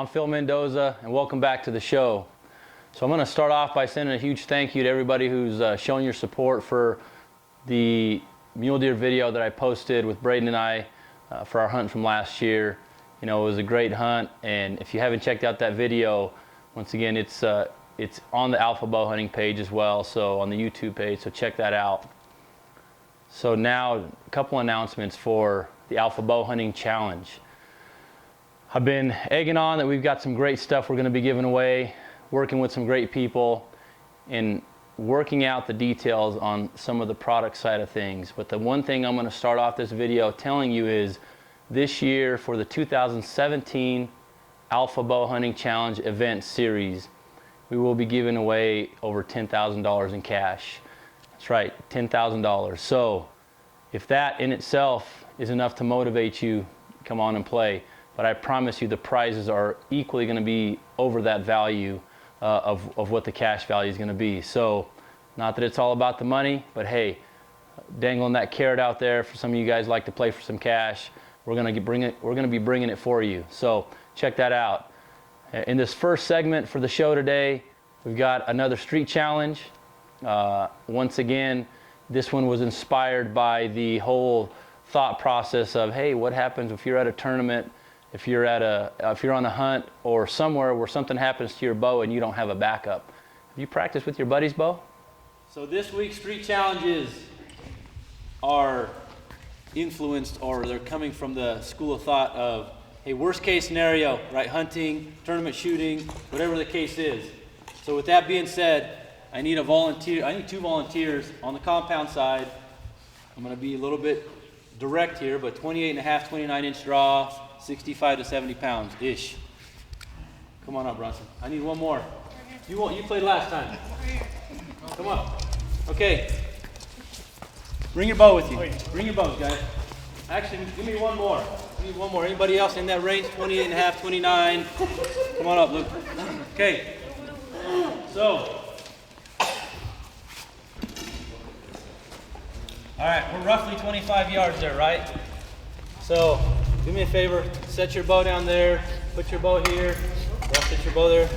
I'm Phil Mendoza, and welcome back to the show. So I'm going to start off by sending a huge thank you to everybody who's shown your support for the mule deer video that I posted with Braden and I for our hunt from last year. You know, it was a great hunt, and if you haven't checked out that video, once again, it's on the Alpha Bowhunting page as well, so on the YouTube page, so check that out. So now, a couple announcements for the Alpha Bowhunting Challenge. I've been egging on that we've got some great stuff we're going to be giving away, working with some great people, and working out the details on some of the product side of things. But the one thing I'm going to start off this video telling you is this year for the 2017 Alpha Bowhunting Challenge event series, we will be giving away over $10,000 in cash. That's right, $10,000. So if that in itself is enough to motivate you, come on and play. But I promise you the prizes are equally going to be over that value of what the cash value is going to be. So not that it's all about the money, but hey, dangling that carrot out there for some of you guys like to play for some cash, we're going to be bringing it for you. So check that out. In this first segment for the show today, we've got another street challenge. Once again, this one was inspired by the whole thought process of, hey, what happens if you're at a tournament, if you're on a hunt or somewhere where something happens to your bow and you don't have a backup? Have you practiced with your buddy's bow? So this week's street challenges are influenced, or they're coming from the school of thought of, hey, worst case scenario, right? Hunting, tournament shooting, whatever the case is. So with that being said, I need a volunteer. I need 2 volunteers on the compound side. I'm going to be a little bit direct here, but 28.5, 29-inch draw, 65 to 70 pounds ish. Come on up, Bronson. I need one more. You played last time. Come on. Okay. Bring your bow with you. Bring your bows, guys. Actually, give me one more. I need one more. Anybody else in that range? 28.5, 29. Come on up, Luke. Okay. So. All right, we're roughly 25 yards there, right? So, do me a favor, set your bow down there, put your bow here, set your bow there.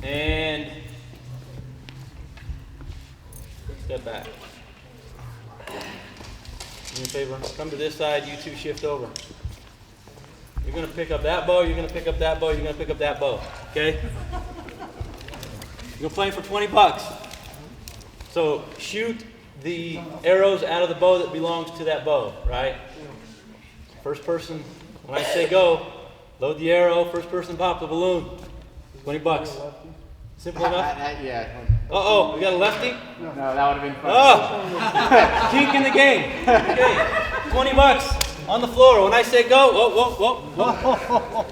And step back. Do me a favor, come to this side, you two shift over. You're gonna pick up that bow, you're gonna pick up that bow, you're gonna pick up that bow, okay? You're playing for 20 bucks. So shoot the arrows out of the bow that belongs to that bow, right? First person, when I say go, load the arrow, first person pop the balloon. 20 bucks. Simple enough? Yeah. Uh-oh, we got a lefty? No, that would have been fun. Oh! Kink in the game. Okay, 20 bucks on the floor. When I say go, whoa, whoa, whoa.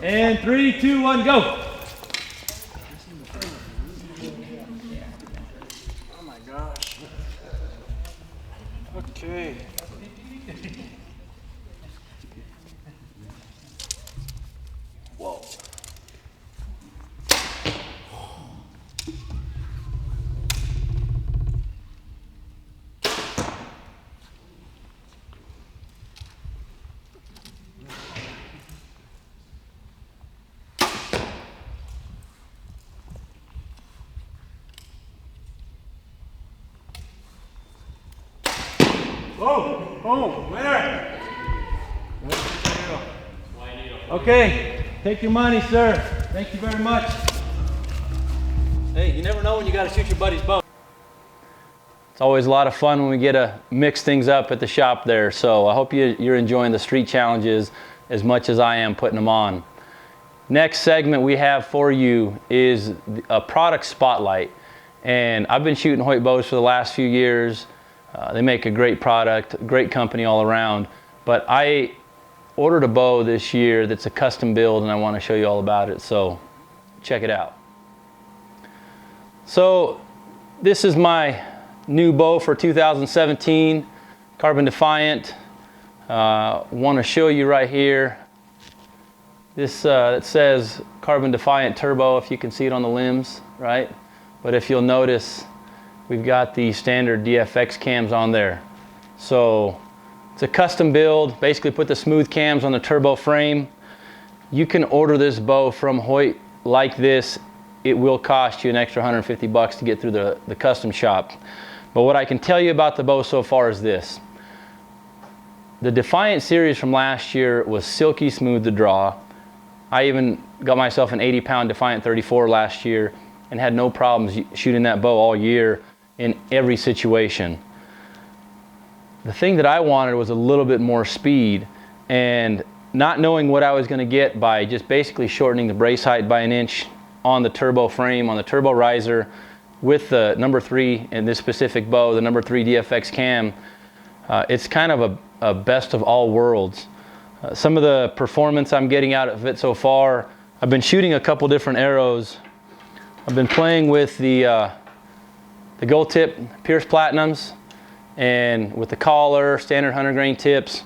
And 3, 2, 1, go. Okay. Whoa. Oh, winner! Okay, take your money, sir. Thank you very much. Hey, you never know when you got to shoot your buddy's bow. It's always a lot of fun when we get to mix things up at the shop there. So I hope you're enjoying the street challenges as much as I am putting them on. Next segment we have for you is a product spotlight. And I've been shooting Hoyt bows for the last few years. They make a great product, great company all around. But I ordered a bow this year that's a custom build, and I want to show you all about it. So check it out. So this is my new bow for 2017, Carbon Defiant. Want to show you right here. This it says Carbon Defiant Turbo, if you can see it on the limbs, right? But if you'll notice, we've got the standard DFX cams on there. So It's a custom build, basically put the smooth cams on the turbo frame. You can order this bow from Hoyt like this. It will cost you an extra $150 to get through the custom shop. But what I can tell you about the bow so far is this. The Defiant series from last year was silky smooth to draw. I even got myself an 80-pound Defiant 34 last year and had no problems shooting that bow all year in every situation. The thing that I wanted was a little bit more speed, and not knowing what I was going to get by just basically shortening the brace height by an inch on the turbo frame, on the turbo riser, with the number 3 in this specific bow, the number 3 DFX cam, it's kind of a best of all worlds. Some of the performance I'm getting out of it so far, I've been shooting a couple different arrows. I've been playing with the gold tip Pierce Platinums, and with the collar, standard 100 grain tips.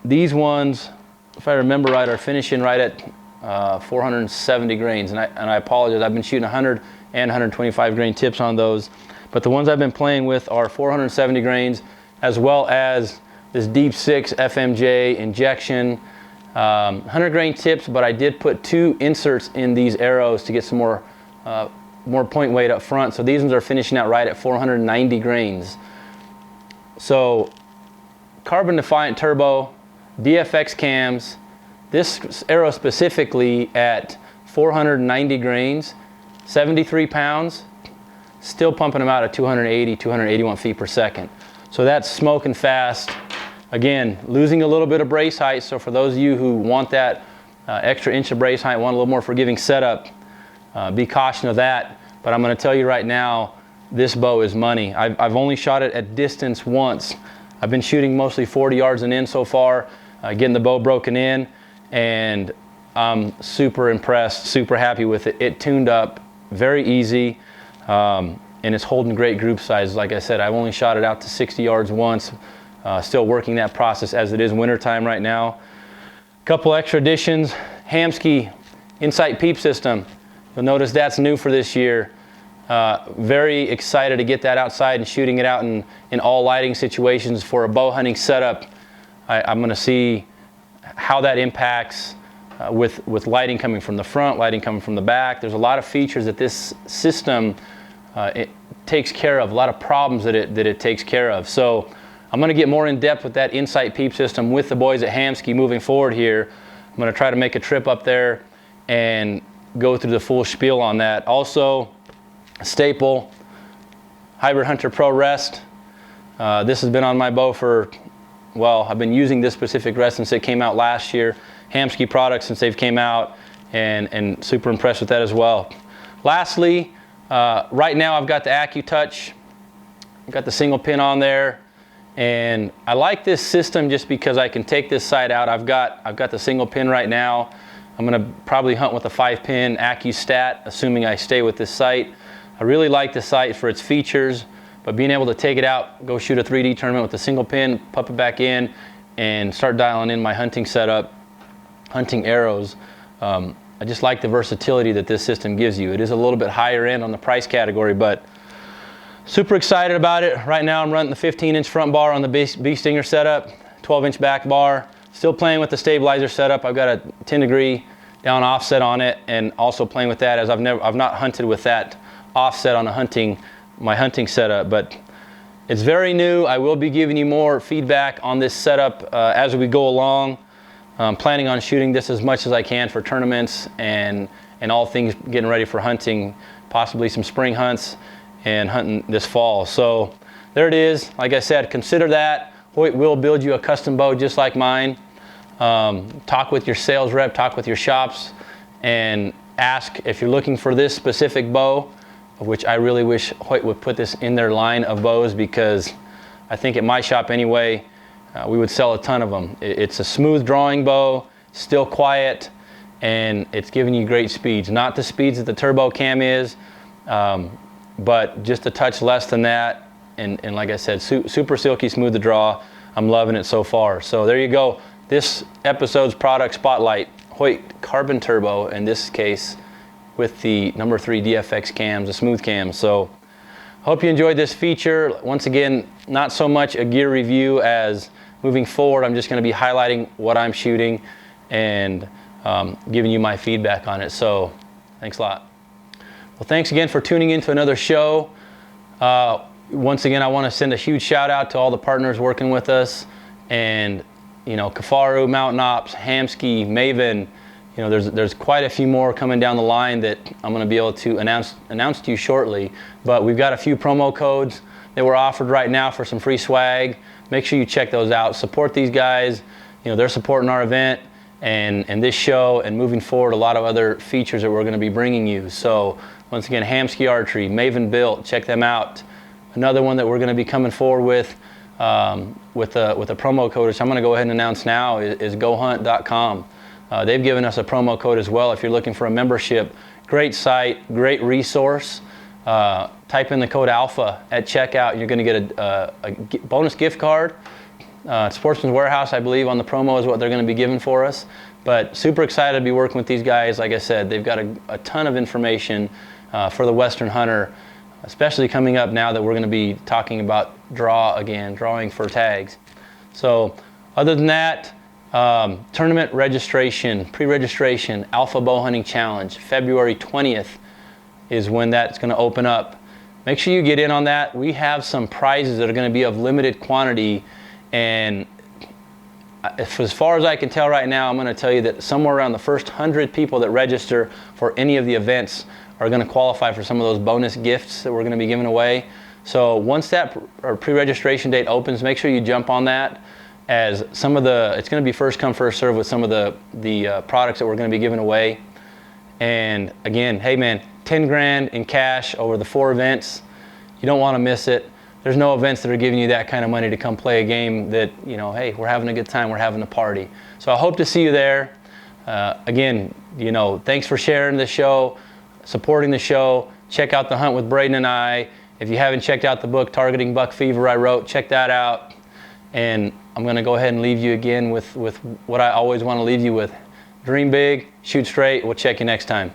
These ones, if I remember right, are finishing right at 470 grains, and I apologize, I've been shooting 100 and 125 grain tips on those, but the ones I've been playing with are 470 grains, as well as this Deep 6 FMJ injection, 100 grain tips, but I did put 2 inserts in these arrows to get some more point weight up front. So these ones are finishing out right at 490 grains. So Carbon Defiant Turbo, DFX cams, this arrow specifically at 490 grains, 73 pounds, still pumping them out at 280, 281 feet per second. So that's smoking fast. Again, losing a little bit of brace height, so for those of you who want that extra inch of brace height, want a little more forgiving setup, be cautious of that. But I'm going to tell you right now, this bow is money. I've only shot it at distance once. I've been shooting mostly 40 yards and in so far, getting the bow broken in, and I'm super impressed, super happy with it. It tuned up very easy, and it's holding great group sizes. Like I said, I've only shot it out to 60 yards once, still working that process as it is wintertime right now. Couple extra additions, Hamskea Insight Peep System. You'll notice that's new for this year. Very excited to get that outside and shooting it out in all lighting situations for a bow hunting setup. I'm going to see how that impacts with lighting coming from the front, lighting coming from the back. There's a lot of features that this system it takes care of, a lot of problems that it takes care of. So I'm going to get more in depth with that Insight Peep System with the boys at Hamskea moving forward here. I'm going to try to make a trip up there and go through the full spiel on that. Also, staple, Hybrid Hunter Pro Rest. This has been on my bow for, well, I've been using this specific rest since it came out last year. Hamskea products since they've came out, and super impressed with that as well. Lastly, right now I've got the AccuTouch. I've got the single pin on there, and I like this system just because I can take this side out. I've got the single pin right now. I'm going to probably hunt with a 5-pin AccuStat, assuming I stay with this sight. I really like the sight for its features, but being able to take it out, go shoot a 3D tournament with a single pin, pop it back in, and start dialing in my hunting setup, hunting arrows. I just like the versatility that this system gives you. It is a little bit higher end on the price category, but super excited about it. Right now I'm running the 15-inch front bar on the Bee Stinger setup, 12-inch back bar. Still playing with the stabilizer setup. I've got a 10-degree down offset on it, and also playing with that, as I've not hunted with that offset on my hunting setup, but it's very new. I will be giving you more feedback on this setup as we go along. I'm planning on shooting this as much as I can for tournaments and all things getting ready for hunting, possibly some spring hunts and hunting this fall. So there it is. Like I said, consider that. Hoyt will build you a custom bow just like mine. Talk with your sales rep, talk with your shops, and ask if you're looking for this specific bow, of which I really wish Hoyt would put this in their line of bows, because I think at my shop anyway, we would sell a ton of them. It's a smooth drawing bow, still quiet, and it's giving you great speeds. Not the speeds that the turbo cam is, but just a touch less than that. And like I said, super silky smooth to draw. I'm loving it so far. So there you go. This episode's product spotlight, Hoyt Carbon Turbo, in this case with the number 3 DFX cams, the smooth cams. So Hope you enjoyed this feature. Once again, not so much a gear review as moving forward, I'm just going to be highlighting what I'm shooting and giving you my feedback on it. So thanks a lot. Well, thanks again for tuning in to another show. Once again, I want to send a huge shout out to all the partners working with us, and Kafaru, Mountain Ops, Hamski, Maven. There's quite a few more coming down the line that I'm going to be able to announce to you shortly. But we've got a few promo codes that we're offered right now for some free swag. Make sure you check those out. Support these guys. They're supporting our event and this show, and moving forward, a lot of other features that we're going to be bringing you. So once again, Hamski Archery, Maven Built, check them out. Another one that we're going to be coming forward with a promo code, which I'm going to go ahead and announce now, is GoHunt.com. They've given us a promo code as well if you're looking for a membership. Great site, great resource. Type in the code ALPHA at checkout and you're going to get a bonus gift card. Sportsman's Warehouse, I believe, on the promo is what they're going to be giving for us. But super excited to be working with these guys. Like I said, they've got a ton of information for the Western hunter, especially coming up now that we're going to be talking about drawing for tags. So other than that, tournament registration, pre-registration, Alpha Bowhunting Challenge, February 20th is when that's going to open up. Make sure you get in on that. We have some prizes that are going to be of limited quantity, and as far as I can tell right now, I'm going to tell you that somewhere around the first 100 people that register for any of the events are going to qualify for some of those bonus gifts that we're going to be giving away. So once that pre-registration date opens, make sure you jump on that, as it's going to be first come first serve with some of the products that we're going to be giving away. And again, hey man, 10 grand in cash over the 4 events. You don't want to miss it. There's no events that are giving you that kind of money to come play a game that, hey, we're having a good time, we're having a party. So I hope to see you there. Again, thanks for sharing the show, supporting the show. Check out The Hunt with Braden and I. If you haven't checked out the book, Targeting Buck Fever, I wrote, check that out. And I'm going to go ahead and leave you again with what I always want to leave you with. Dream big, shoot straight. We'll check you next time.